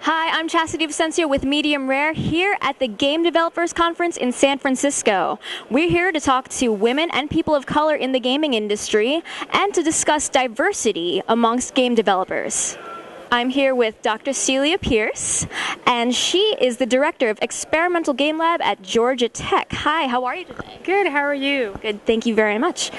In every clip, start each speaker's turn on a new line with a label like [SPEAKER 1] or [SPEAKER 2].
[SPEAKER 1] Hi, I'm Chastity Vicencio with Medium Rare here at the Game Developers Conference in San Francisco. We're here to talk to women and people of color in the gaming industry and to discuss diversity amongst game developers. I'm here with Dr. Celia Pearce, and she is the director of Experimental Game Lab at Georgia Tech. Hi, how are you today?
[SPEAKER 2] Good, how are you?
[SPEAKER 1] Good, thank you very much.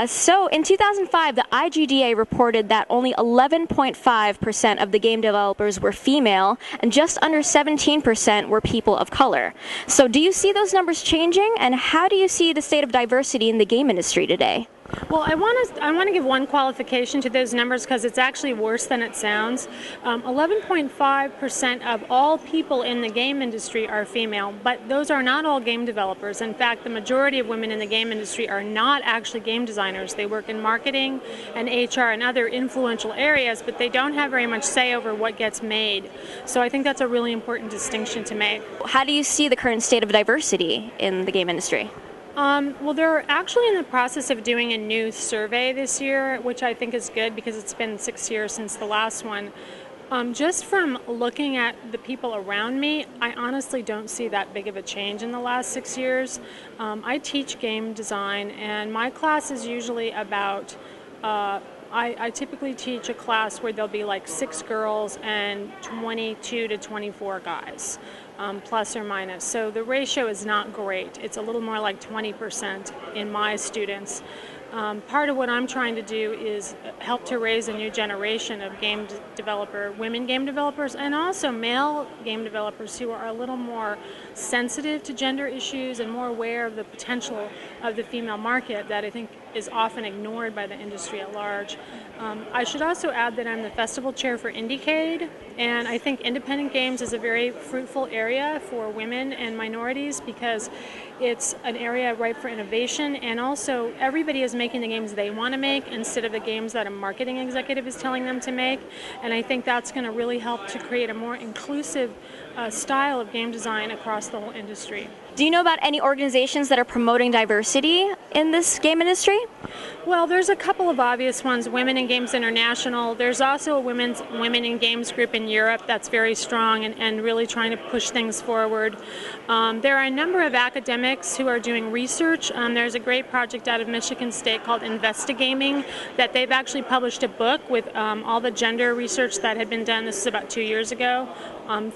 [SPEAKER 1] So in 2005, the IGDA reported that only 11.5% of the game developers were female, and just under 17% were people of color. So do you see those numbers changing, and how do you see the state of diversity in the game industry today?
[SPEAKER 2] Well, I want to give one qualification to those numbers because it's actually worse than it sounds. 11.5% of all people in the game industry are female, but those are not all game developers. In fact, the majority of women in the game industry are not actually game designers. They work in marketing and HR and other influential areas, but they don't have very much say over what gets made. So I think that's a really important distinction to make.
[SPEAKER 1] How do you see the current state of diversity in the game industry?
[SPEAKER 2] Well, they're actually in the process of doing a new survey this year, which I think is good because it's been 6 years since the last one. Just from looking at the people around me, I honestly don't see that big of a change in the last 6 years. I teach game design, and my class is usually about I typically teach a class where there'll be like 6 girls and 22 to 24 guys, plus or minus. So the ratio is not great. It's a little more like 20% in my students. Part of what I'm trying to do is help to raise a new generation of women game developers, and also male game developers who are a little more sensitive to gender issues and more aware of the potential of the female market that I think is often ignored by the industry at large. I should also add that I'm the festival chair for Indiecade, and I think independent games is a very fruitful area for women and minorities because it's an area ripe for innovation, and also everybody is making the games they want to make instead of the games that a marketing executive is telling them to make, and I think that's going to really help to create a more inclusive style of game design across the whole industry.
[SPEAKER 1] Do you know about any organizations that are promoting diversity in this game industry?
[SPEAKER 2] Well, there's a couple of obvious ones. Women in Games International. There's also a Women in Games group in Europe that's very strong and really trying to push things forward. There are a number of academics who are doing research. There's a great project out of Michigan State called Investigaming that they've actually published a book with all the gender research that had been done. This is about 2 years ago,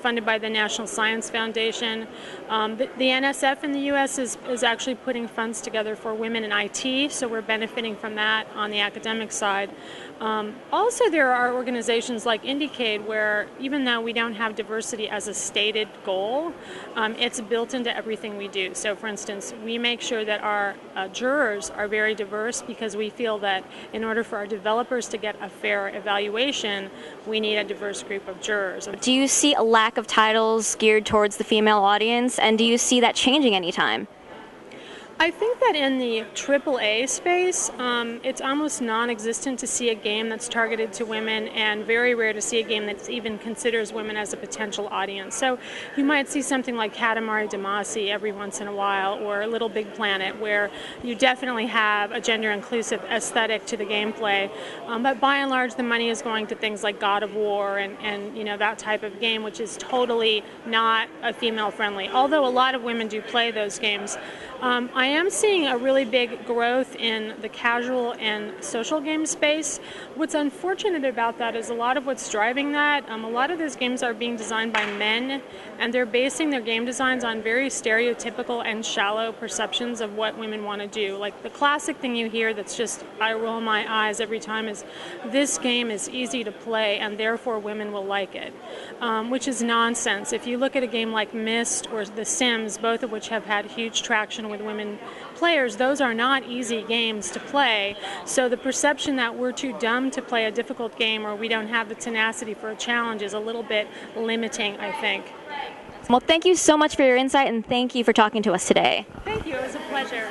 [SPEAKER 2] funded by the National Science Foundation. The NSF in the U.S. is actually putting funds together for women in IT, so we're benefiting from that on the academic side. Also, there are organizations like Indiecade where, even though we don't have diversity as a stated goal, it's built into everything we do. So, for instance, we make sure that our jurors are very diverse because we feel that in order for our developers to get a fair evaluation, we need a diverse group of jurors.
[SPEAKER 1] Do you see a lack of titles geared towards the female audience, and do you see that changing anytime?
[SPEAKER 2] I think that in the AAA space, it's almost non-existent to see a game that's targeted to women, and very rare to see a game that even considers women as a potential audience. So you might see something like Katamari Damacy every once in a while, or Little Big Planet, where you definitely have a gender-inclusive aesthetic to the gameplay. But by and large, the money is going to things like God of War and that type of game, which is totally not female-friendly. Although a lot of women do play those games. I am seeing a really big growth in the casual and social game space. What's unfortunate about that is a lot of what's driving that, a lot of those games are being designed by men, and they're basing their game designs on very stereotypical and shallow perceptions of what women want to do. Like the classic thing you hear that's just, I roll my eyes every time, is this game is easy to play and therefore women will like it, which is nonsense. If you look at a game like Myst or The Sims, both of which have had huge traction with women players, those are not easy games to play. So the perception that we're too dumb to play a difficult game or we don't have the tenacity for a challenge is a little bit limiting, I think.
[SPEAKER 1] Well, thank you so much for your insight, and thank you for talking to us today.
[SPEAKER 2] Thank you. It was a pleasure.